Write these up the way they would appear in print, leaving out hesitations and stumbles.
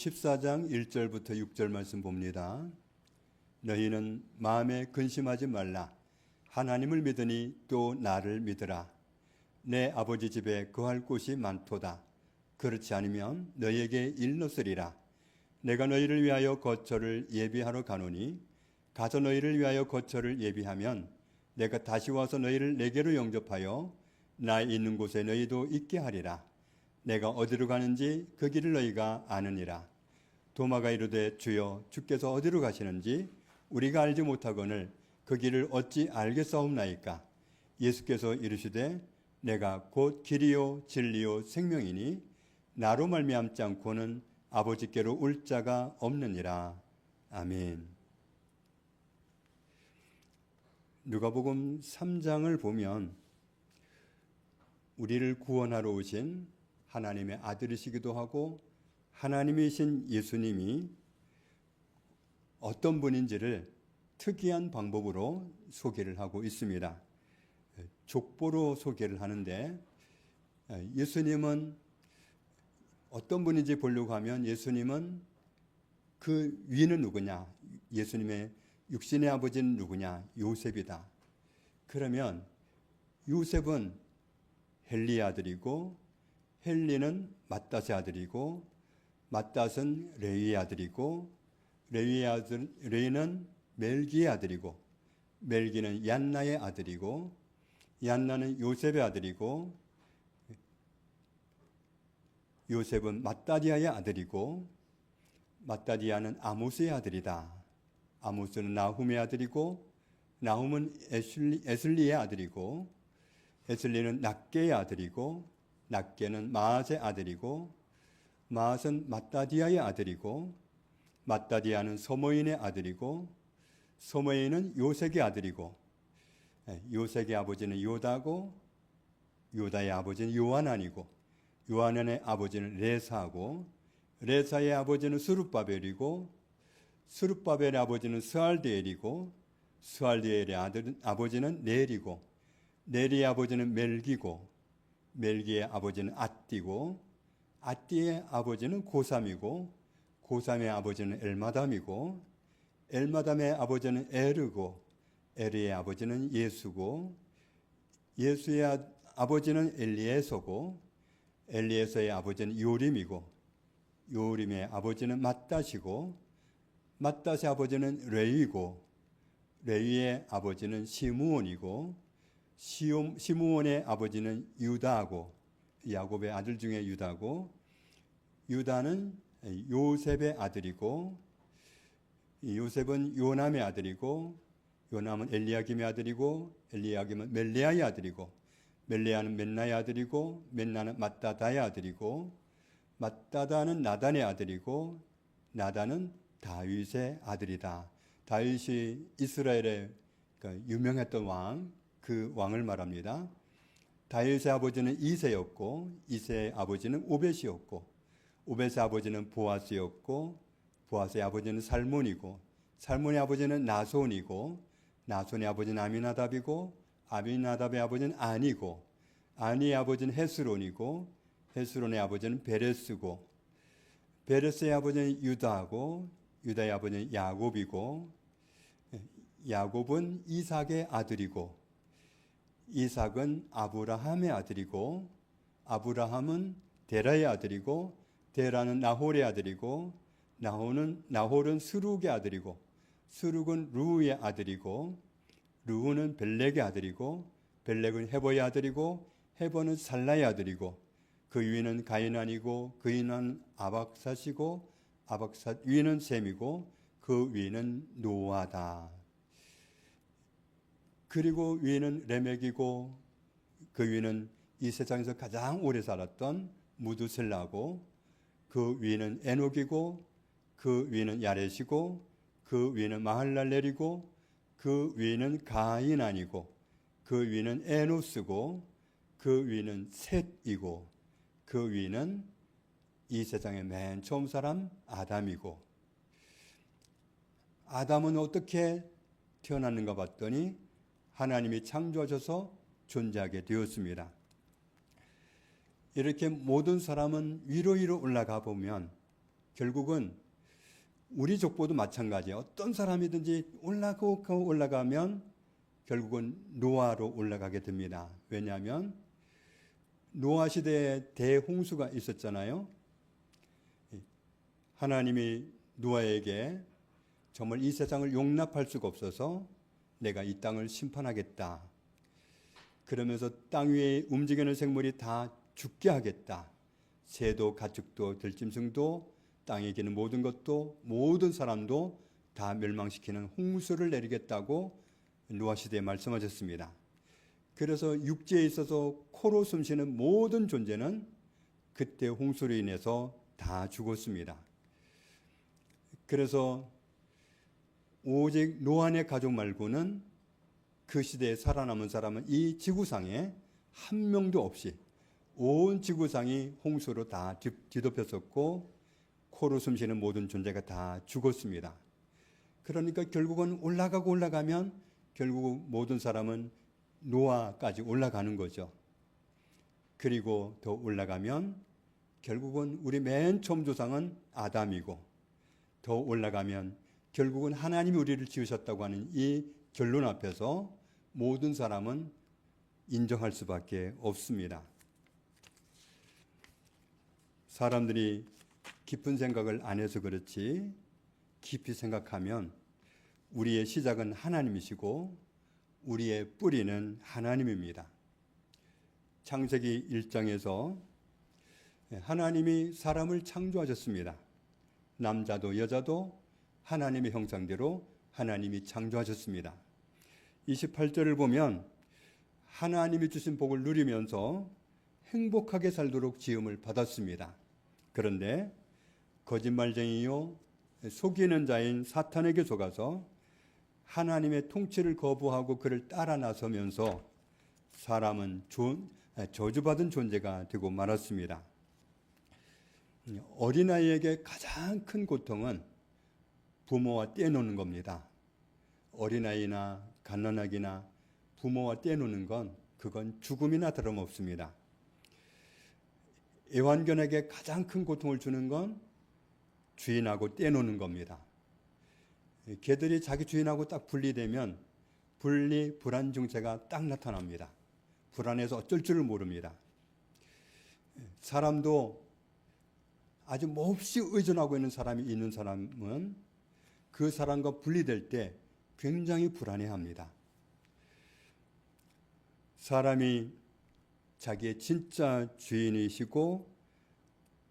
14장 1절부터 6절 말씀 봅니다. 너희는 마음에 근심하지 말라. 하나님을 믿으니 또 나를 믿으라. 내 아버지 집에 거할 곳이 많도다. 그렇지 않으면 너희에게 일렀으리라. 내가 너희를 위하여 거처를 예비하러 가노니 가서 너희를 위하여 거처를 예비하면 내가 다시 와서 너희를 내게로 영접하여 나 있는 곳에 너희도 있게 하리라. 내가 어디로 가는지 그 길을 너희가 아느니라. 도마가 이르되 주여 주께서 어디로 가시는지 우리가 알지 못하거늘 그 길을 어찌 알겠사옵나이까. 예수께서 이르시되 내가 곧 길이요 진리요 생명이니 나로 말미암지 않고는 아버지께로 올 자가 없느니라. 아멘. 누가복음 3장을 보면 우리를 구원하러 오신 하나님의 아들이시기도 하고 하나님이신 예수님이 어떤 분인지를 특이한 방법으로 소개를 하고 있습니다. 족보로 소개를 하는데 예수님은 어떤 분인지 보려고 하면 예수님은 그 위는 누구냐? 예수님의 육신의 아버지는 누구냐? 요셉이다. 그러면 요셉은 헬리의 아들이고 헬리는 맏닷의 아들이고 맏닷은 레위의 아들이고 레위는 멜기의 아들이고 멜기는 얀나의 아들이고 얀나는 요셉의 아들이고 요셉은 맏다디아의 아들이고 맏다디아는 아모스의 아들이다. 아모스는 나훔의 아들이고 나훔은 에슬리의 아들이고 에슬리는 낫게의 아들이고 낫게는 마앗의 아들이고 마앗은 맏다디아의 아들이고 맏다디아는 소모인의 아들이고 소모인은 요색의 아들이고 요색의 아버지는 요다고 요다의 아버지는 요하난이고 요하난의 아버지는 레사고 레사의 아버지는 스룹바벨이고 스룹바벨의 아버지는 스알디엘이고 스알디엘의 아버지는 넬이고 넬의 아버지는 멜기고 멜기의 아버지는 앗디고 앗디의 아버지는 고삼이고 고삼의 아버지는 엘마담이고 엘마담의 아버지는 에르고 에르의 아버지는 예수고 예수의 아버지는 엘리에서고 엘리에서의 아버지는 요림이고 요림의 아버지는 맏닷이고 맏닷의 아버지는 레위고 레위의 아버지는 시므온이고 시므온의 아버지는 유다고 야곱의 아들 중에 유다고 유다는 요셉의 아들이고 요셉은 요남의 아들이고 요남은 엘리야김의 아들이고 엘리야김은 멜레아의 아들이고 멜레아는 맨나의 아들이고 맨나는 맏다다의 아들이고 맏다다는 나단의 아들이고 나단은 다윗의 아들이다. 다윗이 이스라엘의 유명했던 왕, 그 왕을 말합니다. 다윗의 아버지는 이새였고 이새의 아버지는 오벳이었고 오벳의 아버지는 보아스였고 보아스의 아버지는 살몬이고 살몬의 아버지는 나손이고 나손의 아버지는 아미나답이고 아미나답의 아버지는 아니고 아니의 아버지는 헤스론이고 헤스론의 아버지는 베레스고 베레스의 아버지는 유다고 유다의 아버지는 야곱이고 야곱은 이삭의 아들이고 이삭은 아브라함의 아들이고 아브라함은 데라의 아들이고 데라는 나홀의 아들이고 나홀은 스룩의 아들이고 스룩은 루우의 아들이고 루우는 벨렉의 아들이고 벨렉은 헤보의 아들이고 헤보는 살라의 아들이고 그 위는 가이난이고 그 위는 아박삿이고 아박삿 위는 셈이고 그 위는 노아다. 그리고 위는 레멕이고 그 위는 이 세상에서 가장 오래 살았던 무두셀라고 그 위는 에녹이고 그 위는 야렛이고 그 위는 마할랄렐이고 그 위는 가인안이고 그 위는 에노스고 그 위는 셋이고 그 위는 이 세상의 맨 처음 사람 아담이고 아담은 어떻게 태어났는가 봤더니 하나님이 창조하셔서 존재하게 되었습니다. 이렇게 모든 사람은 위로 올라가 보면 결국은 우리 족보도 마찬가지예요. 어떤 사람이든지 올라가면 결국은 노아로 올라가게 됩니다. 왜냐하면 노아 시대에 대홍수가 있었잖아요. 하나님이 노아에게 정말 이 세상을 용납할 수가 없어서 내가 이 땅을 심판하겠다. 그러면서 땅 위에 움직이는 생물이 다 죽게 하겠다. 새도 가축도 들짐승도 땅에 기는 모든 것도 모든 사람도 다 멸망시키는 홍수를 내리겠다고 노아 시대에 말씀하셨습니다. 그래서 육지에 있어서 코로 숨쉬는 모든 존재는 그때 홍수로 인해서 다 죽었습니다. 그래서 오직 노아의 가족 말고는 그 시대에 살아남은 사람은 이 지구상에 한 명도 없이 온 지구상이 홍수로 다 뒤덮였었고 코로 숨쉬는 모든 존재가 다 죽었습니다. 그러니까 결국은 올라가면 결국 모든 사람은 노아까지 올라가는 거죠. 그리고 더 올라가면 결국은 우리 맨 처음 조상은 아담이고 더 올라가면 결국은 하나님이 우리를 지으셨다고 하는 이 결론 앞에서 모든 사람은 인정할 수밖에 없습니다. 사람들이 깊은 생각을 안 해서 그렇지 깊이 생각하면 우리의 시작은 하나님이시고 우리의 뿌리는 하나님입니다. 창세기 1장에서 하나님이 사람을 창조하셨습니다. 남자도 여자도 하나님의 형상대로 하나님이 창조하셨습니다. 28절을 보면 하나님이 주신 복을 누리면서 행복하게 살도록 지음을 받았습니다. 그런데 거짓말쟁이요 속이는 자인 사탄에게 속아서 하나님의 통치를 거부하고 그를 따라 나서면서 사람은 저주받은 존재가 되고 말았습니다. 어린아이에게 가장 큰 고통은 부모와 떼노는 겁니다. 어린아이나 갓난아기나 부모와 떼노는 건 그건 죽음이나 다름없습니다. 애완견에게 가장 큰 고통을 주는 건 주인하고 떼노는 겁니다. 개들이 자기 주인하고 딱 분리되면 불안 증세가 딱 나타납니다. 불안해서 어쩔 줄을 모릅니다. 사람도 아주 몹시 의존하고 있는 사람이 있는 사람은 그 사람과 분리될 때 굉장히 불안해합니다. 사람이 자기의 진짜 주인이시고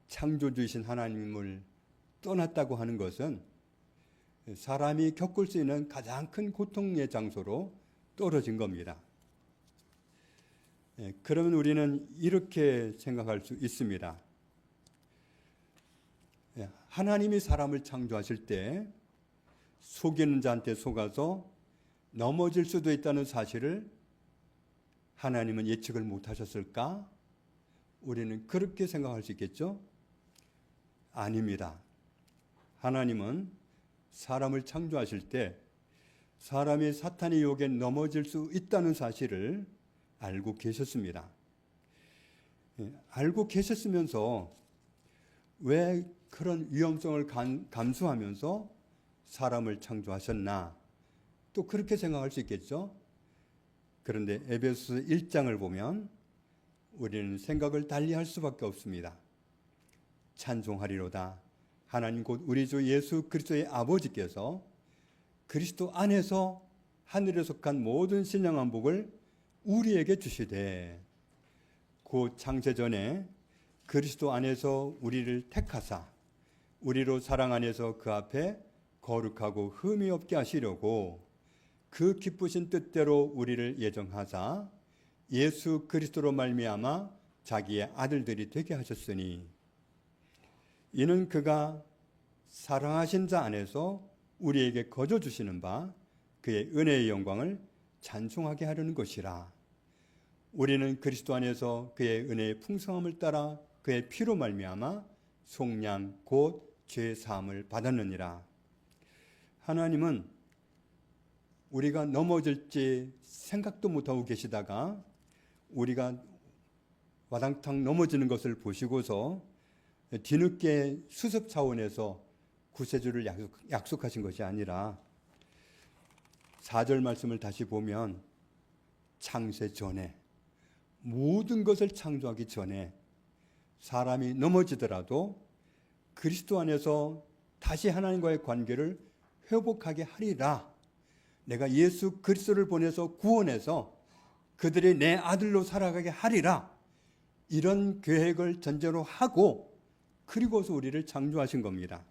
창조주이신 하나님을 떠났다고 하는 것은 사람이 겪을 수 있는 가장 큰 고통의 장소로 떨어진 겁니다. 그러면 우리는 이렇게 생각할 수 있습니다. 하나님이 사람을 창조하실 때 속이는 자한테 속아서 넘어질 수도 있다는 사실을 하나님은 예측을 못하셨을까? 우리는 그렇게 생각할 수 있겠죠? 아닙니다. 하나님은 사람을 창조하실 때 사람이 사탄의 유혹에 넘어질 수 있다는 사실을 알고 계셨습니다. 알고 계셨으면서 왜 그런 위험성을 감수하면서 사람을 창조하셨나? 또 그렇게 생각할 수 있겠죠? 그런데 에베소서 1장을 보면 우리는 생각을 달리할 수밖에 없습니다. 찬송하리로다. 하나님 곧 우리 주 예수 그리스도의 아버지께서 그리스도 안에서 하늘에 속한 모든 신령한 복을 우리에게 주시되 곧 창세전에 그리스도 안에서 우리를 택하사 우리로 사랑 안에서 그 앞에 거룩하고 흠이 없게 하시려고 그 기쁘신 뜻대로 우리를 예정하사 예수 그리스도로 말미암아 자기의 아들들이 되게 하셨으니 이는 그가 사랑하신 자 안에서 우리에게 거저 주시는 바 그의 은혜의 영광을 찬송하게 하려는 것이라. 우리는 그리스도 안에서 그의 은혜의 풍성함을 따라 그의 피로 말미암아 속량 곧 죄 사함을 받았느니라. 하나님은 우리가 넘어질지 생각도 못하고 계시다가 우리가 와당탕 넘어지는 것을 보시고서 뒤늦게 수습 차원에서 구세주를 약속하신 것이 아니라 4절 말씀을 다시 보면 창세 전에 모든 것을 창조하기 전에 사람이 넘어지더라도 그리스도 안에서 다시 하나님과의 관계를 회복하게 하리라. 내가 예수 그리스도를 보내서 구원해서 그들이 내 아들로 살아가게 하리라. 이런 계획을 전제로 하고 그리고서 우리를 창조하신 겁니다.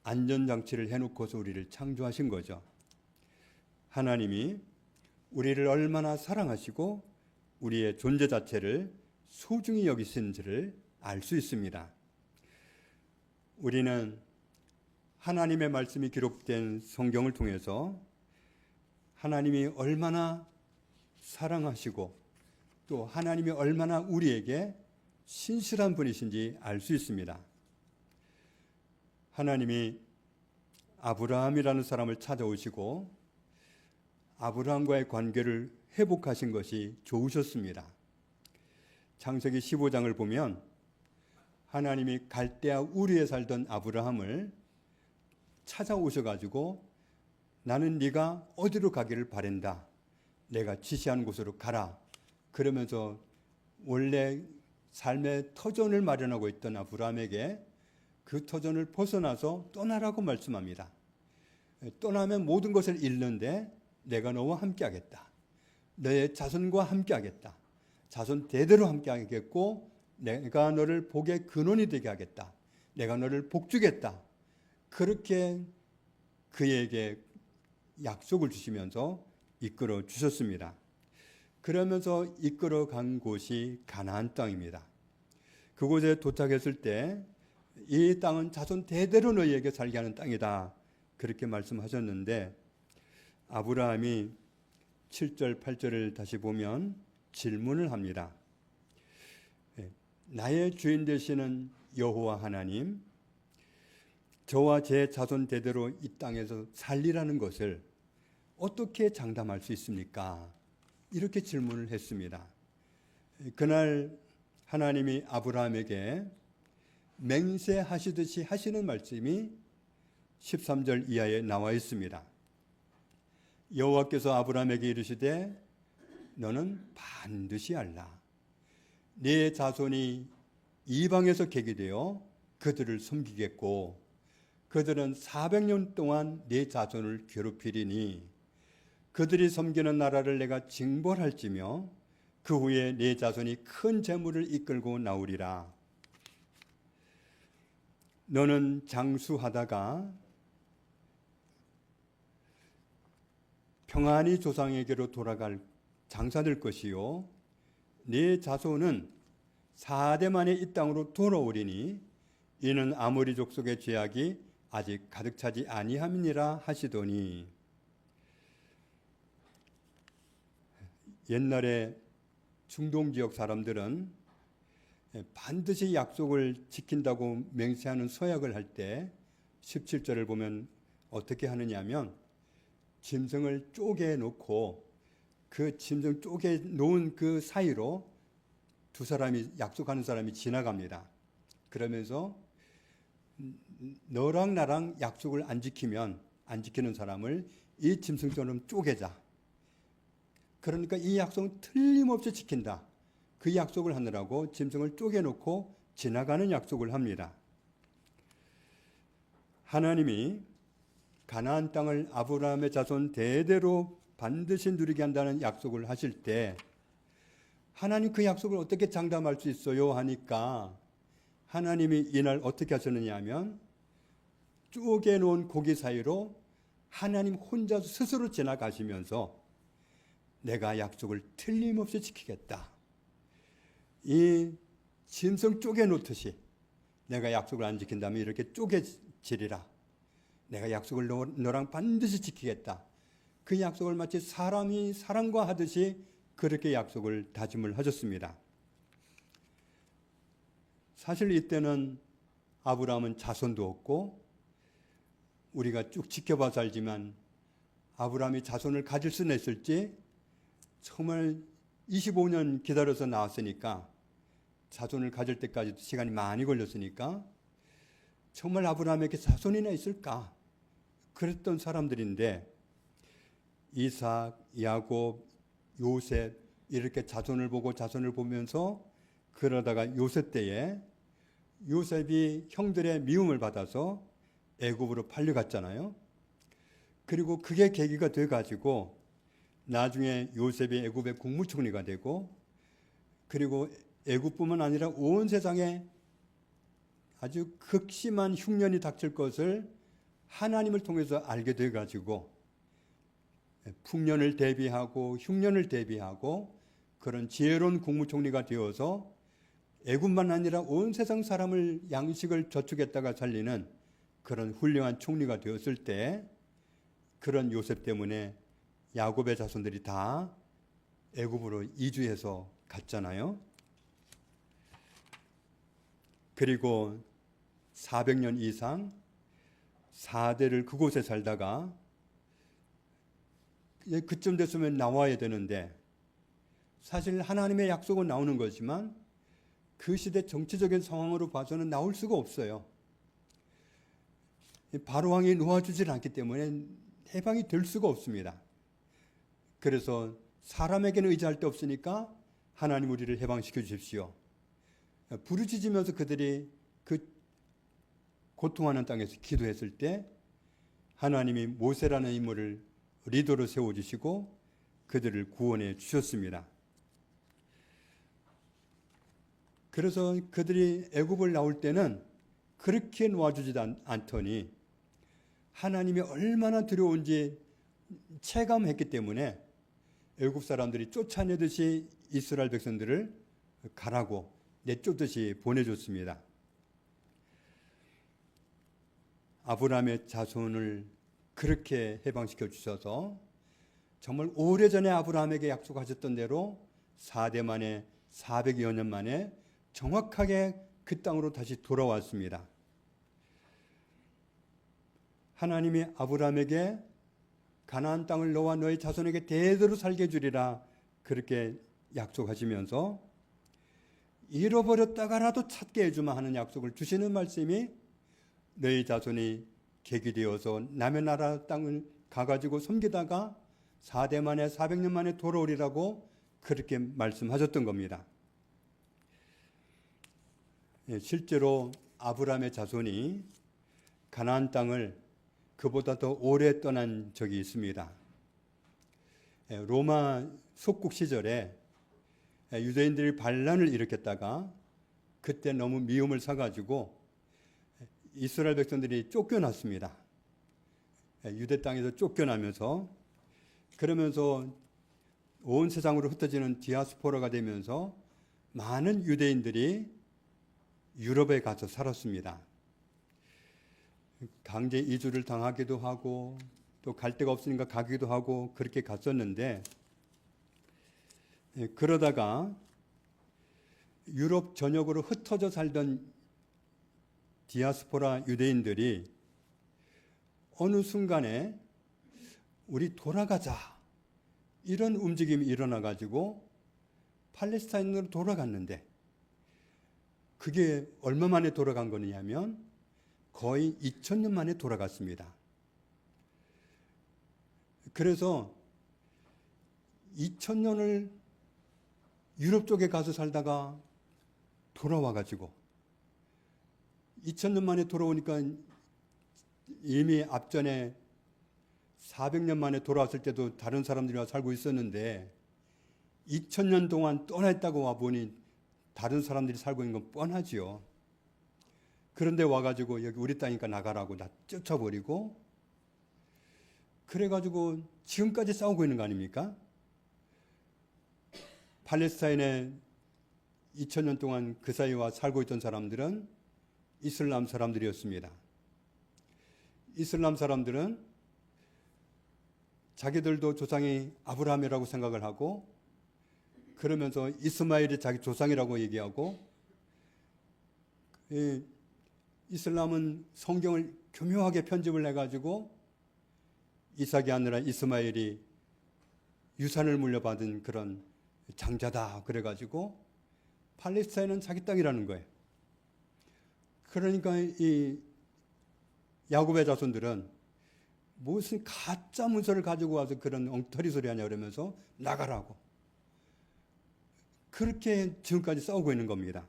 안전장치를 해놓고서 우리를 창조하신 거죠. 하나님이 우리를 얼마나 사랑하시고 우리의 존재 자체를 소중히 여기신지를 알 수 있습니다. 우리는 하나님의 말씀이 기록된 성경을 통해서 하나님이 얼마나 사랑하시고 또 하나님이 얼마나 우리에게 신실한 분이신지 알 수 있습니다. 하나님이 아브라함이라는 사람을 찾아오시고 아브라함과의 관계를 회복하신 것이 좋으셨습니다. 창세기 15장을 보면 하나님이 갈대아 우르에 살던 아브라함을 찾아오셔가지고 나는 네가 어디로 가기를 바란다. 내가 지시한 곳으로 가라. 그러면서 원래 삶의 터전을 마련하고 있던 아브라함에게 그 터전을 벗어나서 떠나라고 말씀합니다. 떠나면 모든 것을 잃는데 내가 너와 함께하겠다. 너의 자손과 함께하겠다. 자손 대대로 함께하겠고 내가 너를 복의 근원이 되게 하겠다. 내가 너를 복주겠다. 그렇게 그에게 약속을 주시면서 이끌어 주셨습니다. 그러면서 이끌어 간 곳이 가나안 땅입니다. 그곳에 도착했을 때 이 땅은 자손 대대로 너희에게 살게 하는 땅이다. 그렇게 말씀하셨는데 아브라함이 7절, 8절을 다시 보면 질문을 합니다. 나의 주인 되시는 여호와 하나님, 저와 제 자손 대대로 이 땅에서 살리라는 것을 어떻게 장담할 수 있습니까? 이렇게 질문을 했습니다. 그날 하나님이 아브라함에게 맹세하시듯이 하시는 말씀이 13절 이하에 나와 있습니다. 여호와께서 아브라함에게 이르시되 너는 반드시 알라. 네 자손이 이방에서 계기되어 그들을 섬기겠고 그들은 400년 동안 네 자손을 괴롭히리니 그들이 섬기는 나라를 내가 징벌할지며 그 후에 네 자손이 큰 재물을 이끌고 나오리라. 너는 장수하다가 평안히 조상에게로 돌아갈 장사될 것이요 네 자손은 4대 만에 이 땅으로 돌아오리니 이는 아모리 족속의 죄악이 아직 가득 차지 아니함이니라 하시더니 옛날에 중동 지역 사람들은 반드시 약속을 지킨다고 맹세하는 서약을 할 때 17절을 보면 어떻게 하느냐 하면 짐승을 쪼개 놓고 그 짐승 쪼개 놓은 그 사이로 두 사람이 약속하는 사람이 지나갑니다. 그러면서 너랑 나랑 약속을 안 지키면 안 지키는 사람을 이 짐승처럼 쪼개자. 그러니까 이 약속은 틀림없이 지킨다. 그 약속을 하느라고 짐승을 쪼개놓고 지나가는 약속을 합니다. 하나님이 가나안 땅을 아브라함의 자손 대대로 반드시 누리게 한다는 약속을 하실 때 하나님 그 약속을 어떻게 장담할 수 있어요? 하니까 하나님이 이날 어떻게 하셨느냐 하면 쪼개놓은 고기 사이로 하나님 혼자 스스로 지나가시면서 내가 약속을 틀림없이 지키겠다. 이 짐승 쪼개놓듯이 내가 약속을 안 지킨다면 이렇게 쪼개지리라. 내가 약속을 너랑 반드시 지키겠다. 그 약속을 마치 사람이 사람과 하듯이 그렇게 약속을 다짐을 하셨습니다. 사실 이때는 아브라함은 자손도 없고 우리가 쭉 지켜봐서 알지만 아브라함이 자손을 가질 수는 있을지 정말 25년 기다려서 나왔으니까 자손을 가질 때까지도 시간이 많이 걸렸으니까 정말 아브라함에게 자손이나 있을까? 그랬던 사람들인데 이삭, 야곱, 요셉 이렇게 자손을 보면서 그러다가 요셉 때에 요셉이 형들의 미움을 받아서 애굽으로 팔려갔잖아요. 그리고 그게 계기가 돼가지고 나중에 요셉이 애굽의 국무총리가 되고 그리고 애굽뿐만 아니라 온 세상에 아주 극심한 흉년이 닥칠 것을 하나님을 통해서 알게 돼가지고 풍년을 대비하고 흉년을 대비하고 그런 지혜로운 국무총리가 되어서 애굽만 아니라 온 세상 사람을 양식을 저축했다가 살리는 그런 훌륭한 총리가 되었을 때 그런 요셉 때문에 야곱의 자손들이 다 애굽으로 이주해서 갔잖아요. 그리고 400년 이상 4대를 그곳에 살다가 그쯤 됐으면 나와야 되는데 사실 하나님의 약속은 나오는 거지만 그 시대 정치적인 상황으로 봐서는 나올 수가 없어요. 바로왕이 놓아주질 않기 때문에 해방이 될 수가 없습니다. 그래서 사람에게는 의지할 데 없으니까 하나님 우리를 해방시켜 주십시오. 부르짖으면서 그들이 그 고통하는 땅에서 기도했을 때 하나님이 모세라는 인물을 리더로 세워주시고 그들을 구원해 주셨습니다. 그래서 그들이 애굽을 나올 때는 그렇게 놓아주지 않더니 하나님이 얼마나 두려운지 체감했기 때문에 애굽 사람들이 쫓아내듯이 이스라엘 백성들을 가라고 내쫓듯이 보내줬습니다. 아브라함의 자손을 그렇게 해방시켜 주셔서 정말 오래전에 아브라함에게 약속하셨던 대로 4대 만에 400여 년 만에 정확하게 그 땅으로 다시 돌아왔습니다. 하나님이 아브라함에게 가나안 땅을 너와 너의 자손에게 대대로 살게 해주리라 그렇게 약속하시면서 잃어버렸다가라도 찾게 해주마 하는 약속을 주시는 말씀이 너희 자손이 객이 되어서 남의 나라 땅을 가가지고 섬기다가 4대 만에 400년 만에 돌아오리라고 그렇게 말씀하셨던 겁니다. 실제로 아브라함의 자손이 가나안 땅을 그보다 더 오래 떠난 적이 있습니다. 로마 속국 시절에 유대인들이 반란을 일으켰다가 그때 너무 미움을 사가지고 이스라엘 백성들이 쫓겨났습니다. 유대 땅에서 쫓겨나면서 그러면서 온 세상으로 흩어지는 디아스포라가 되면서 많은 유대인들이 유럽에 가서 살았습니다. 강제 이주를 당하기도 하고 또 갈 데가 없으니까 가기도 하고 그렇게 갔었는데 그러다가 유럽 전역으로 흩어져 살던 디아스포라 유대인들이 어느 순간에 우리 돌아가자 이런 움직임이 일어나 가지고 팔레스타인으로 돌아갔는데 그게 얼마 만에 돌아간 거냐면 거의 2000년 만에 돌아갔습니다. 그래서 2000년을 유럽 쪽에 가서 살다가 돌아와 가지고 2000년 만에 돌아오니까 이미 앞전에 400년 만에 돌아왔을 때도 다른 사람들이 와 살고 있었는데 2000년 동안 떠나 있다고 와보니 다른 사람들이 살고 있는 건 뻔하지요. 그런데 와가지고 여기 우리 땅이니까 나가라고 나 쫓아버리고 그래가지고 지금까지 싸우고 있는 거 아닙니까? 팔레스타인에 2000년 동안 그 사이와 살고 있던 사람들은 이슬람 사람들이었습니다. 이슬람 사람들은 자기들도 조상이 아브라함이라고 생각을 하고 그러면서 이스마엘이 자기 조상이라고 얘기하고 이슬람은 성경을 교묘하게 편집을 해가지고 이삭이 아니라 이스마엘이 유산을 물려받은 그런 장자다 그래가지고 팔레스타인은 자기 땅이라는 거예요. 그러니까 이 야곱의 자손들은 무슨 가짜 문서를 가지고 와서 그런 엉터리 소리 하냐 그러면서 나가라고. 그렇게 지금까지 싸우고 있는 겁니다.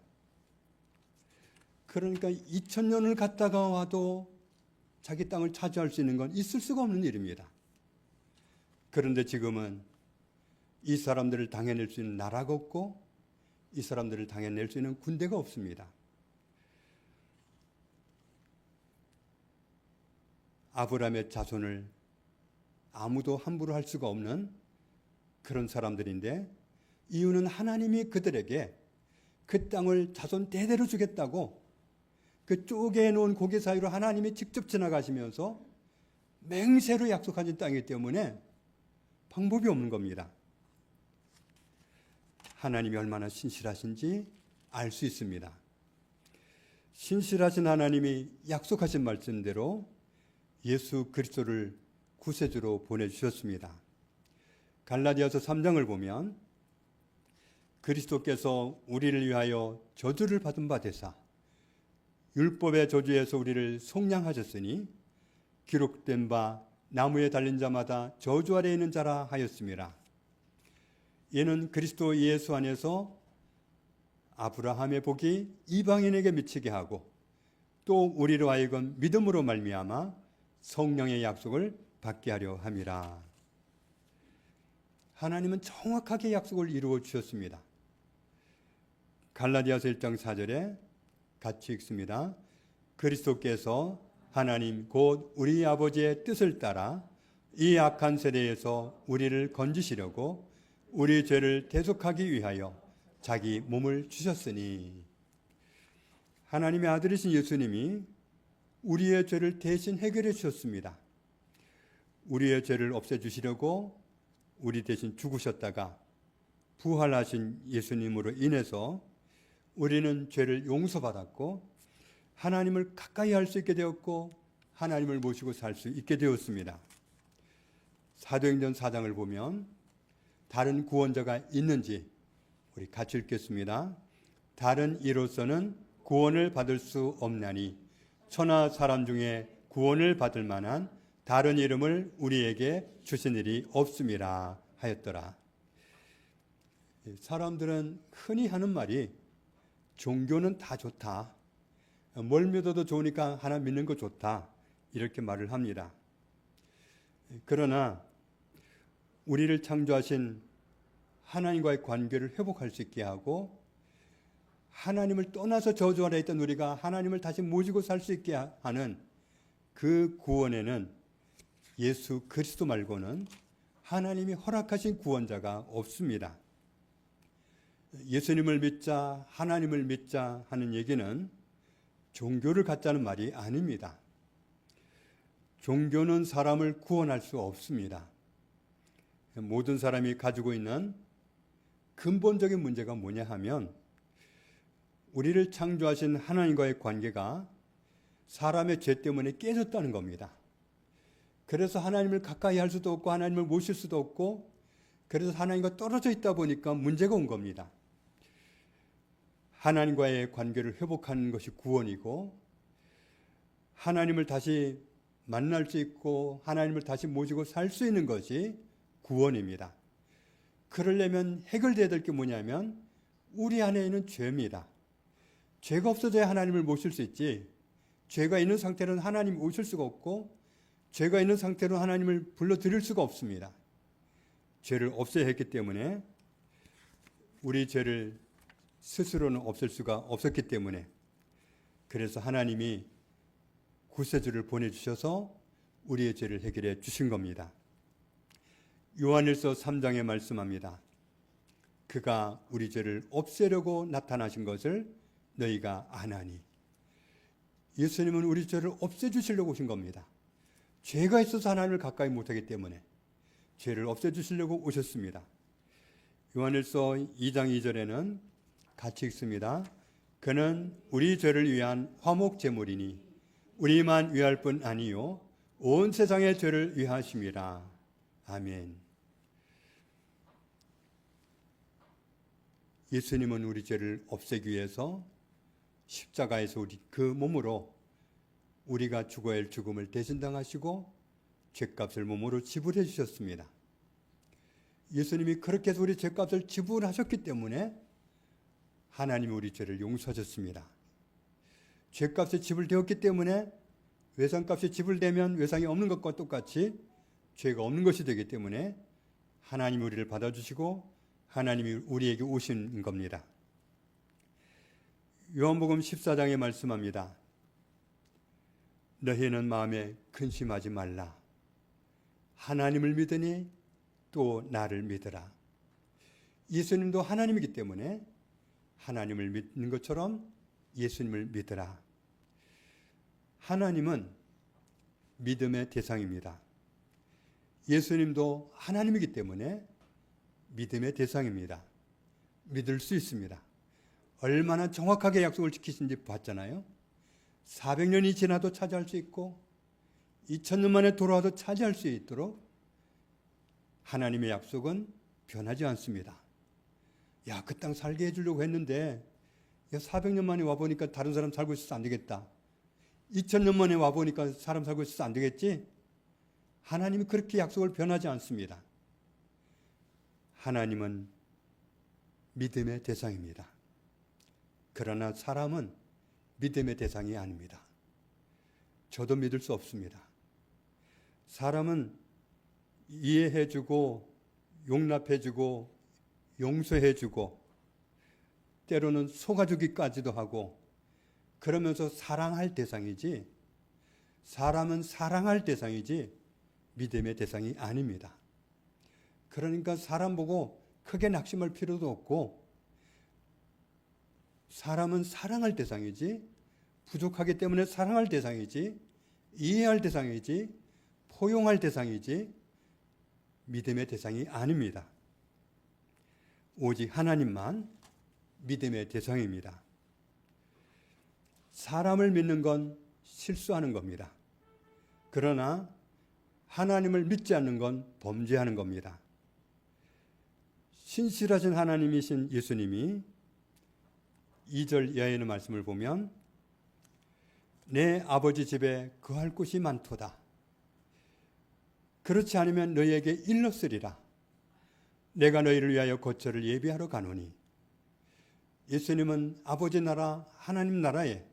그러니까 2000년을 갔다가 와도 자기 땅을 차지할 수 있는 건 있을 수가 없는 일입니다. 그런데 지금은 이 사람들을 당해낼 수 있는 나라가 없고 이 사람들을 당해낼 수 있는 군대가 없습니다. 아브라함의 자손을 아무도 함부로 할 수가 없는 그런 사람들인데, 이유는 하나님이 그들에게 그 땅을 자손 대대로 주겠다고 그 쪼개 놓은 고개 사이로 하나님이 직접 지나가시면서 맹세로 약속하신 땅이기 때문에 방법이 없는 겁니다. 하나님이 얼마나 신실하신지 알 수 있습니다. 신실하신 하나님이 약속하신 말씀대로 예수 그리스도를 구세주로 보내주셨습니다. 갈라디아서 3장을 보면 그리스도께서 우리를 위하여 저주를 받은 바 되사 율법의 저주에서 우리를 속량하셨으니 기록된 바 나무에 달린 자마다 저주 아래에 있는 자라 하였습니다. 이는 그리스도 예수 안에서 아브라함의 복이 이방인에게 미치게 하고 또 우리로 하여금 믿음으로 말미암아 성령의 약속을 받게 하려 함이라. 하나님은 정확하게 약속을 이루어 주셨습니다. 갈라디아서 1장 4절에 같이 읽습니다. 그리스도께서 하나님 곧 우리 아버지의 뜻을 따라 이 악한 세대에서 우리를 건지시려고 우리 죄를 대속하기 위하여 자기 몸을 주셨으니, 하나님의 아들이신 예수님이 우리의 죄를 대신 해결해 주셨습니다. 우리의 죄를 없애주시려고 우리 대신 죽으셨다가 부활하신 예수님으로 인해서 우리는 죄를 용서받았고 하나님을 가까이 할 수 있게 되었고 하나님을 모시고 살 수 있게 되었습니다. 사도행전 4장을 보면 다른 구원자가 있는지 우리 같이 읽겠습니다. 다른 이로서는 구원을 받을 수 없나니 천하 사람 중에 구원을 받을 만한 다른 이름을 우리에게 주신 일이 없음이라 하였더라. 사람들은 흔히 하는 말이 종교는 다 좋다. 뭘 믿어도 좋으니까 하나 믿는 거 좋다. 이렇게 말을 합니다. 그러나 우리를 창조하신 하나님과의 관계를 회복할 수 있게 하고 하나님을 떠나서 저주 아래 있던 우리가 하나님을 다시 모시고 살 수 있게 하는 그 구원에는 예수 그리스도 말고는 하나님이 허락하신 구원자가 없습니다. 예수님을 믿자, 하나님을 믿자 하는 얘기는 종교를 갖자는 말이 아닙니다. 종교는 사람을 구원할 수 없습니다. 모든 사람이 가지고 있는 근본적인 문제가 뭐냐 하면 우리를 창조하신 하나님과의 관계가 사람의 죄 때문에 깨졌다는 겁니다. 그래서 하나님을 가까이 할 수도 없고 하나님을 모실 수도 없고 그래서 하나님과 떨어져 있다 보니까 문제가 온 겁니다. 하나님과의 관계를 회복하는 것이 구원이고 하나님을 다시 만날 수 있고 하나님을 다시 모시고 살 수 있는 것이 구원입니다. 그러려면 해결돼야 될 게 뭐냐면 우리 안에 있는 죄입니다. 죄가 없어져야 하나님을 모실 수 있지, 죄가 있는 상태로는 하나님 오실 수가 없고 죄가 있는 상태로 하나님을 불러드릴 수가 없습니다. 죄를 없애야 했기 때문에 우리 죄를 스스로는 없앨 수가 없었기 때문에 그래서 하나님이 구세주를 보내주셔서 우리의 죄를 해결해 주신 겁니다. 요한일서 3장에 말씀합니다. 그가 우리 죄를 없애려고 나타나신 것을 너희가 아나니. 예수님은 우리 죄를 없애주시려고 오신 겁니다. 죄가 있어서 하나님을 가까이 못하기 때문에 죄를 없애주시려고 오셨습니다. 요한일서 2장 2절에는 같이 읽습니다. 그는 우리 죄를 위한 화목 제물이니 우리만 위할 뿐 아니요 온 세상의 죄를 위하심이라. 아멘. 예수님은 우리 죄를 없애기 위해서 십자가에서 그 몸으로 우리가 죽어야 할 죽음을 대신당하시고 죄값을 몸으로 지불해 주셨습니다. 예수님이 그렇게 해서 우리 죄값을 지불하셨기 때문에 하나님이 우리 죄를 용서하셨습니다. 죄값이 지불되었기 때문에 외상값이 지불되면 외상이 없는 것과 똑같이 죄가 없는 것이 되기 때문에 하나님이 우리를 받아주시고 하나님이 우리에게 오신 겁니다. 요한복음 14장에 말씀합니다. 너희는 마음에 근심하지 말라. 하나님을 믿으니 또 나를 믿으라. 예수님도 하나님이기 때문에 하나님을 믿는 것처럼 예수님을 믿으라. 하나님은 믿음의 대상입니다. 예수님도 하나님이기 때문에 믿음의 대상입니다. 믿을 수 있습니다. 얼마나 정확하게 약속을 지키신지 봤잖아요. 400년이 지나도 차지할 수 있고 2000년 만에 돌아와도 차지할 수 있도록 하나님의 약속은 변하지 않습니다. 야, 그 땅 살게 해주려고 했는데 400년 만에 와보니까 다른 사람 살고 있어서 안 되겠다. 2000년 만에 와보니까 사람 살고 있어서 안 되겠지. 하나님이 그렇게 약속을 변하지 않습니다. 하나님은 믿음의 대상입니다. 그러나 사람은 믿음의 대상이 아닙니다. 저도 믿을 수 없습니다. 사람은 이해해주고 용납해주고 용서해주고 때로는 속아주기까지도 하고 그러면서 사랑할 대상이지, 사람은 사랑할 대상이지 믿음의 대상이 아닙니다. 그러니까 사람 보고 크게 낙심할 필요도 없고, 사람은 사랑할 대상이지, 부족하기 때문에 사랑할 대상이지, 이해할 대상이지, 포용할 대상이지 믿음의 대상이 아닙니다. 오직 하나님만 믿음의 대상입니다. 사람을 믿는 건 실수하는 겁니다. 그러나 하나님을 믿지 않는 건 범죄하는 겁니다. 신실하신 하나님이신 예수님이 2절 이하의 말씀을 보면 내 아버지 집에 거할 곳이 많도다. 그렇지 않으면 너희에게 일렀으리라. 내가 너희를 위하여 거처를 예비하러 가노니. 예수님은 아버지 나라 하나님 나라에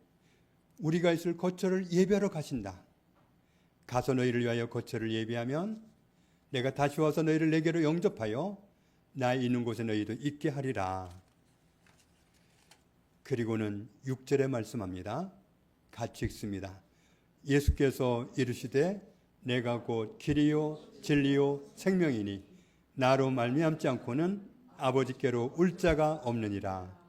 우리가 있을 거처를 예비하러 가신다. 가서 너희를 위하여 거처를 예비하면 내가 다시 와서 너희를 내게로 영접하여 나 있는 곳에 너희도 있게 하리라. 그리고는 6절에 말씀합니다. 같이 읽습니다. 예수께서 이르시되 내가 곧 길이요 진리요 생명이니 나로 말미암지 않고는 아버지께로 올 자가 없느니라.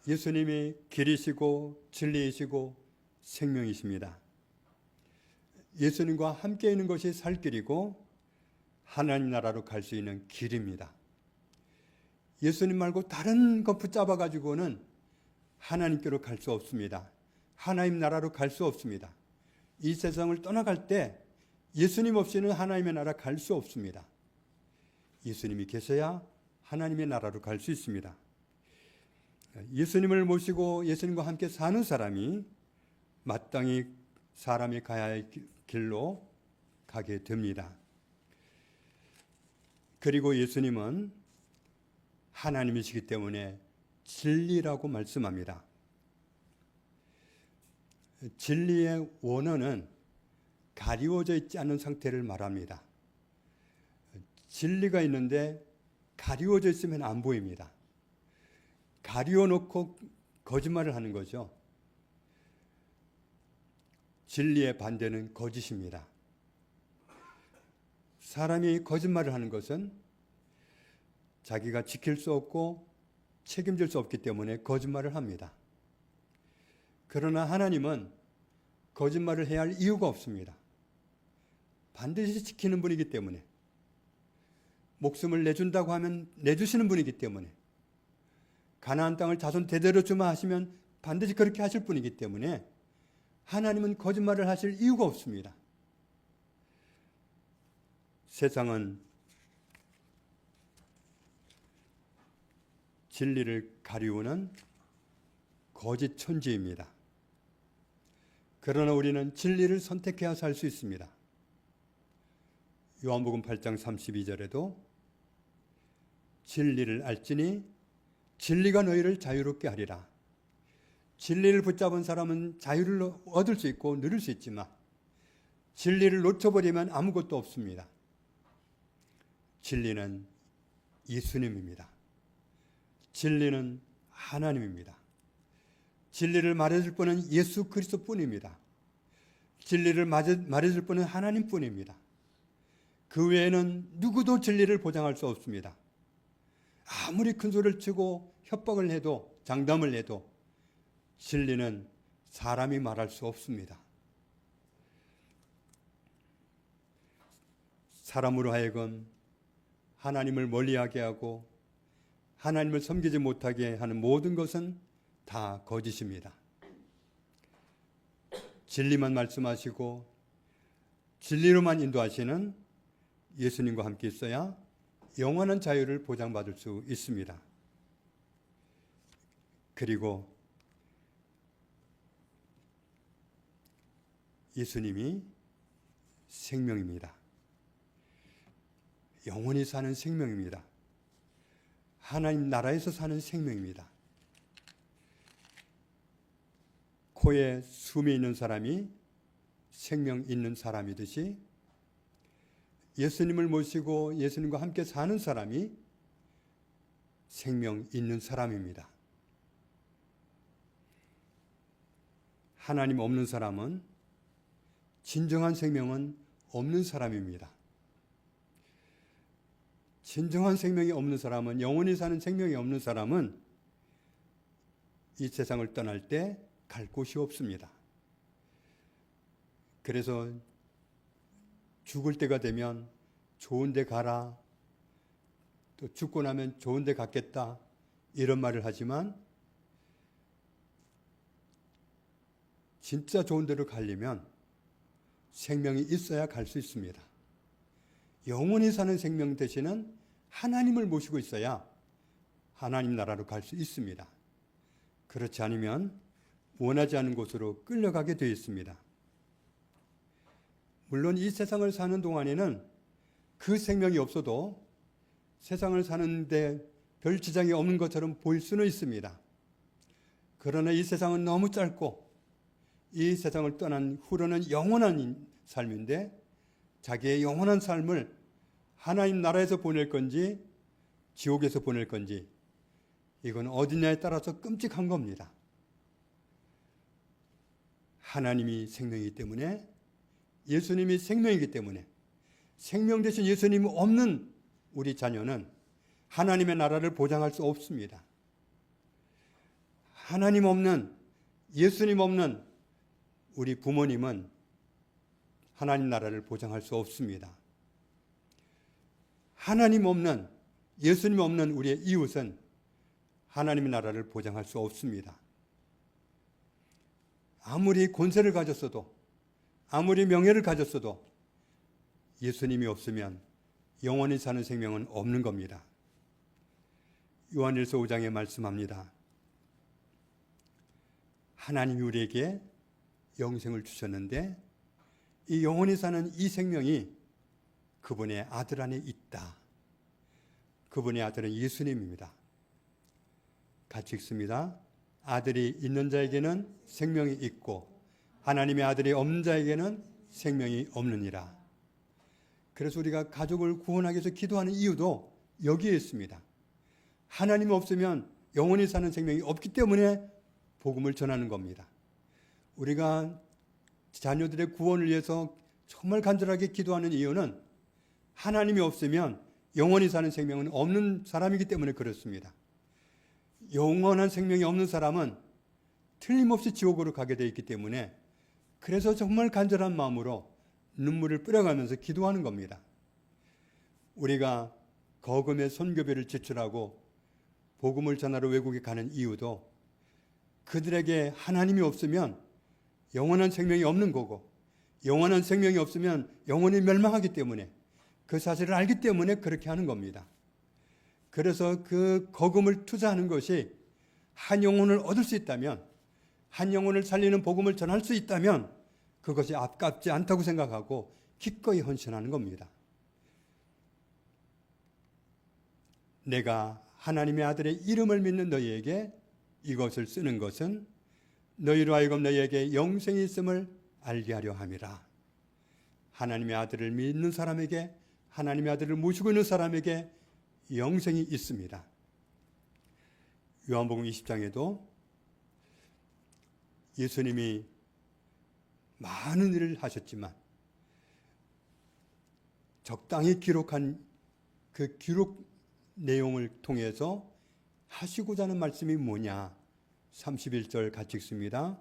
예수님이 길이시고 진리이시고 생명이십니다. 예수님과 함께 있는 것이 살 길이고 하나님 나라로 갈 수 있는 길입니다. 예수님 말고 다른 것 붙잡아 가지고는 하나님께로 갈 수 없습니다. 하나님 나라로 갈 수 없습니다. 이 세상을 떠나갈 때 예수님 없이는 하나님의 나라 갈 수 없습니다. 예수님이 계셔야 하나님의 나라로 갈 수 있습니다. 예수님을 모시고 예수님과 함께 사는 사람이 마땅히 사람이 가야 할 길로 가게 됩니다. 그리고 예수님은 하나님이시기 때문에 진리라고 말씀합니다. 진리의 원어는 가리워져 있지 않은 상태를 말합니다. 진리가 있는데 가리워져 있으면 안 보입니다. 가리워 놓고 거짓말을 하는 거죠. 진리의 반대는 거짓입니다. 사람이 거짓말을 하는 것은 자기가 지킬 수 없고 책임질 수 없기 때문에 거짓말을 합니다. 그러나 하나님은 거짓말을 해야 할 이유가 없습니다. 반드시 지키는 분이기 때문에, 목숨을 내준다고 하면 내주시는 분이기 때문에, 가나안 땅을 자손 대대로 주마 하시면 반드시 그렇게 하실 분이기 때문에 하나님은 거짓말을 하실 이유가 없습니다. 세상은 진리를 가리우는 거짓 천지입니다. 그러나 우리는 진리를 선택해야 살 수 있습니다. 요한복음 8장 32절에도 진리를 알지니 진리가 너희를 자유롭게 하리라. 진리를 붙잡은 사람은 자유를 얻을 수 있고 누릴 수 있지만 진리를 놓쳐버리면 아무것도 없습니다. 진리는 예수님입니다. 진리는 하나님입니다. 진리를 말해줄 분은 예수 그리스도뿐입니다. 진리를 말해줄 분은 하나님뿐입니다. 그 외에는 누구도 진리를 보장할 수 없습니다. 아무리 큰 소리를 치고 협박을 해도 장담을 해도 진리는 사람이 말할 수 없습니다. 사람으로 하여금 하나님을 멀리하게 하고 하나님을 섬기지 못하게 하는 모든 것은 다 거짓입니다. 진리만 말씀하시고 진리로만 인도하시는 예수님과 함께 있어야 영원한 자유를 보장받을 수 있습니다. 그리고 예수님이 생명입니다. 영원히 사는 생명입니다. 하나님 나라에서 사는 생명입니다. 코에 숨이 있는 사람이 생명 있는 사람이듯이 예수님을 모시고 예수님과 함께 사는 사람이 생명 있는 사람입니다. 하나님 없는 사람은 진정한 생명은 없는 사람입니다. 진정한 생명이 없는 사람은, 영원히 사는 생명이 없는 사람은 이 세상을 떠날 때 갈 곳이 없습니다. 그래서 죽을 때가 되면 좋은 데 가라, 또 죽고 나면 좋은 데 갔겠다, 이런 말을 하지만 진짜 좋은 데로 가려면 생명이 있어야 갈 수 있습니다. 영원히 사는 생명 대신은 하나님을 모시고 있어야 하나님 나라로 갈 수 있습니다. 그렇지 않으면 원하지 않은 곳으로 끌려가게 되어 있습니다. 물론 이 세상을 사는 동안에는 그 생명이 없어도 세상을 사는데 별 지장이 없는 것처럼 보일 수는 있습니다. 그러나 이 세상은 너무 짧고 이 세상을 떠난 후로는 영원한 삶인데 자기의 영원한 삶을 하나님 나라에서 보낼 건지 지옥에서 보낼 건지 이건 어디냐에 따라서 끔찍한 겁니다. 하나님이 생명이기 때문에, 예수님이 생명이기 때문에 생명 대신 예수님이 없는 우리 자녀는 하나님의 나라를 보장할 수 없습니다. 하나님 없는, 예수님 없는 우리 부모님은 하나님 나라를 보장할 수 없습니다. 하나님 없는, 예수님 없는 우리의 이웃은 하나님의 나라를 보장할 수 없습니다. 아무리 권세를 가졌어도, 아무리 명예를 가졌어도 예수님이 없으면 영원히 사는 생명은 없는 겁니다. 요한일서 5장에 말씀합니다. 하나님이 우리에게 영생을 주셨는데 이 영원히 사는 이 생명이 그분의 아들 안에 있다. 그분의 아들은 예수님입니다. 같이 읽습니다. 아들이 있는 자에게는 생명이 있고 하나님의 아들이 없는 자에게는 생명이 없느니라. 그래서 우리가 가족을 구원하기 위해서 기도하는 이유도 여기에 있습니다. 하나님 없으면 영원히 사는 생명이 없기 때문에 복음을 전하는 겁니다. 우리가 자녀들의 구원을 위해서 정말 간절하게 기도하는 이유는 하나님이 없으면 영원히 사는 생명은 없는 사람이기 때문에 그렇습니다. 영원한 생명이 없는 사람은 틀림없이 지옥으로 가게 되어 있기 때문에 그래서 정말 간절한 마음으로 눈물을 뿌려가면서 기도하는 겁니다. 우리가 거금의 선교비를 지출하고 복음을 전하러 외국에 가는 이유도 그들에게 하나님이 없으면 영원한 생명이 없는 거고 영원한 생명이 없으면 영원히 멸망하기 때문에 그 사실을 알기 때문에 그렇게 하는 겁니다. 그래서 그 거금을 투자하는 것이 한 영혼을 얻을 수 있다면, 한 영혼을 살리는 복음을 전할 수 있다면 그것이 아깝지 않다고 생각하고 기꺼이 헌신하는 겁니다. 내가 하나님의 아들의 이름을 믿는 너희에게 이것을 쓰는 것은 너희로 하여금 너희에게 영생이 있음을 알게 하려 함이라. 하나님의 아들을 믿는 사람에게, 하나님의 아들을 모시고 있는 사람에게 영생이 있습니다. 요한복음 20장에도 예수님이 많은 일을 하셨지만 적당히 기록한 그 기록 내용을 통해서 하시고자 하는 말씀이 뭐냐? 31절 같이 읽습니다.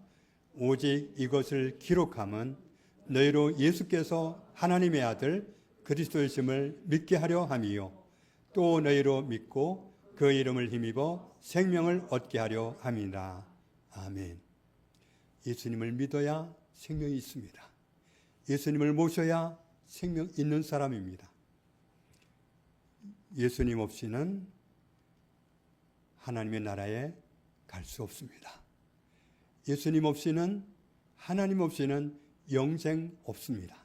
오직 이것을 기록함은 너희로 예수께서 하나님의 아들 그리스도이심을 믿게 하려 함이요 또 너희로 믿고 그 이름을 힘입어 생명을 얻게 하려 함이라. 아멘. 예수님을 믿어야 생명이 있습니다. 예수님을 모셔야 생명 있는 사람입니다. 예수님 없이는 하나님의 나라에 갈 수 없습니다. 예수님 없이는, 하나님 없이는 영생 없습니다.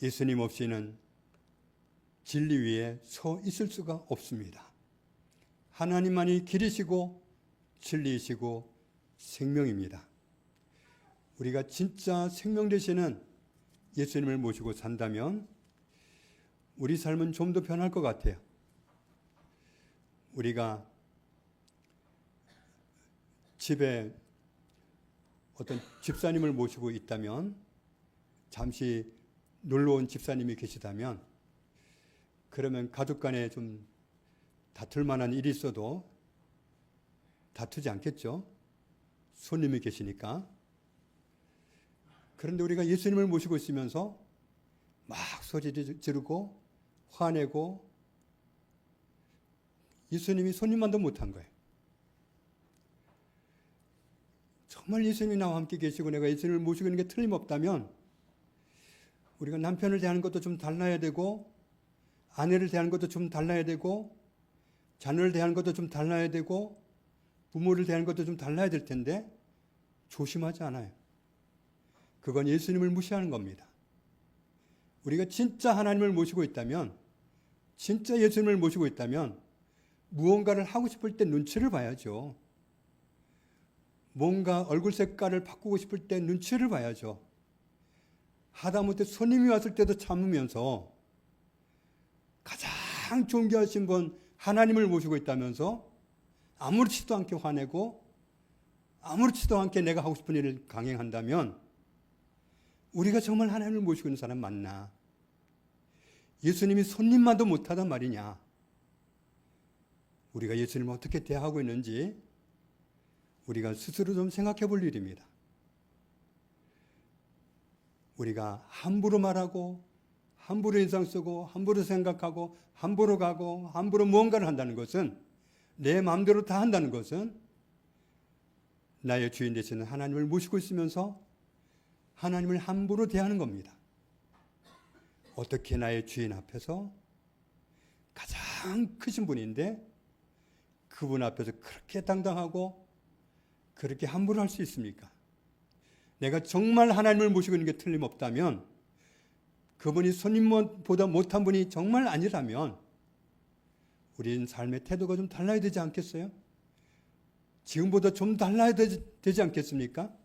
예수님 없이는 진리 위에 서 있을 수가 없습니다. 하나님만이 길이시고 진리이시고 생명입니다. 우리가 진짜 생명 되시는 예수님을 모시고 산다면 우리 삶은 좀 더 변할 것 같아요. 우리가 집에 어떤 집사님을 모시고 있다면, 잠시 놀러 온 집사님이 계시다면, 그러면 가족 간에 좀 다툴 만한 일이 있어도 다투지 않겠죠? 손님이 계시니까. 그런데 우리가 예수님을 모시고 있으면서 막 소리 지르고 화내고, 예수님이 손님만도 못한 거예요. 정말 예수님이 나와 함께 계시고 내가 예수님을 모시고 있는 게 틀림없다면 우리가 남편을 대하는 것도 좀 달라야 되고, 아내를 대하는 것도 좀 달라야 되고, 자녀를 대하는 것도 좀 달라야 되고, 부모를 대하는 것도 좀 달라야 될 텐데 조심하지 않아요. 그건 예수님을 무시하는 겁니다. 우리가 진짜 하나님을 모시고 있다면, 진짜 예수님을 모시고 있다면 무언가를 하고 싶을 때 눈치를 봐야죠. 뭔가 얼굴 색깔을 바꾸고 싶을 때 눈치를 봐야죠. 하다못해 손님이 왔을 때도 참으면서, 가장 존귀하신 분 하나님을 모시고 있다면서 아무렇지도 않게 화내고 아무렇지도 않게 내가 하고 싶은 일을 강행한다면 우리가 정말 하나님을 모시고 있는 사람 맞나? 예수님이 손님만도 못하단 말이냐? 우리가 예수님을 어떻게 대하고 있는지 우리가 스스로 좀 생각해 볼 일입니다. 우리가 함부로 말하고, 함부로 인상 쓰고, 함부로 생각하고, 함부로 가고, 함부로 무언가를 한다는 것은, 내 마음대로 다 한다는 것은 나의 주인 되시는 하나님을 모시고 있으면서 하나님을 함부로 대하는 겁니다. 어떻게 나의 주인 앞에서, 가장 크신 분인데 그분 앞에서 그렇게 당당하고 그렇게 함부로 할 수 있습니까? 내가 정말 하나님을 모시고 있는 게 틀림없다면, 그분이 손님보다 못한 분이 정말 아니라면 우리는 삶의 태도가 좀 달라야 되지 않겠어요? 지금보다 좀 달라야 되지 않겠습니까?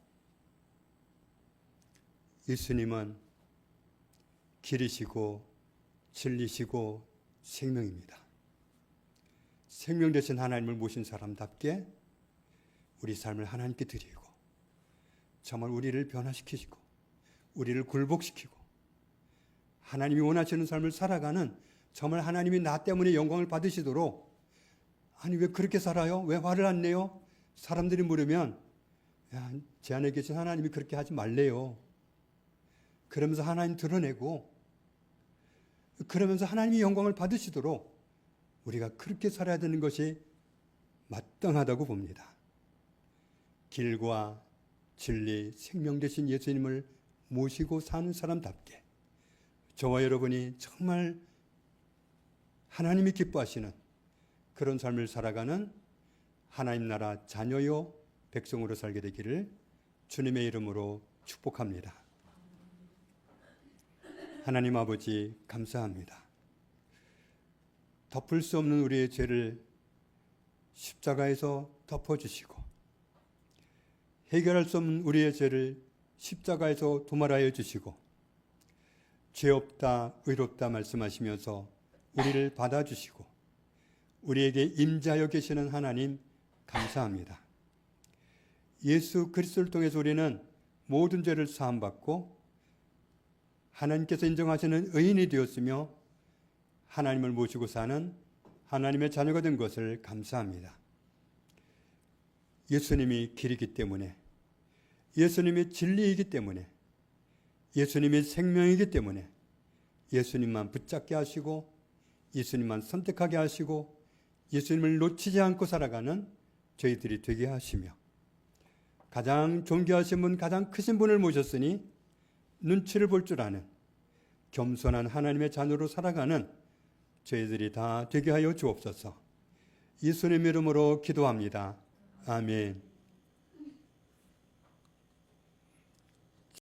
예수님은 길이시고 진리시고 생명입니다. 생명 되신 하나님을 모신 사람답게 우리 삶을 하나님께 드리고, 정말 우리를 변화시키시고 우리를 굴복시키고 하나님이 원하시는 삶을 살아가는, 정말 하나님이 나 때문에 영광을 받으시도록, 아니 왜 그렇게 살아요? 왜 화를 안 내요? 사람들이 물으면, 야, 제 안에 계신 하나님이 그렇게 하지 말래요. 그러면서 하나님 드러내고, 그러면서 하나님이 영광을 받으시도록 우리가 그렇게 살아야 되는 것이 마땅하다고 봅니다. 길과 진리, 생명 되신 예수님을 모시고 사는 사람답게 저와 여러분이 정말 하나님이 기뻐하시는 그런 삶을 살아가는 하나님 나라 자녀요 백성으로 살게 되기를 주님의 이름으로 축복합니다. 하나님 아버지 감사합니다. 덮을 수 없는 우리의 죄를 십자가에서 덮어주시고 해결할 수 없는 우리의 죄를 십자가에서 도말하여 주시고 죄 없다 의롭다 말씀하시면서 우리를 받아주시고 우리에게 임자하여 계시는 하나님 감사합니다. 예수 그리스도를 통해서 우리는 모든 죄를 사함받고 하나님께서 인정하시는 의인이 되었으며 하나님을 모시고 사는 하나님의 자녀가 된 것을 감사합니다. 예수님이 길이기 때문에, 예수님이 진리이기 때문에, 예수님이 생명이기 때문에 예수님만 붙잡게 하시고 예수님만 선택하게 하시고 예수님을 놓치지 않고 살아가는 저희들이 되게 하시며 가장 존귀하신 분, 가장 크신 분을 모셨으니 눈치를 볼 줄 아는 겸손한 하나님의 자녀로 살아가는 저희들이 다 되게 하여 주옵소서. 예수님 이름으로 기도합니다. 아멘.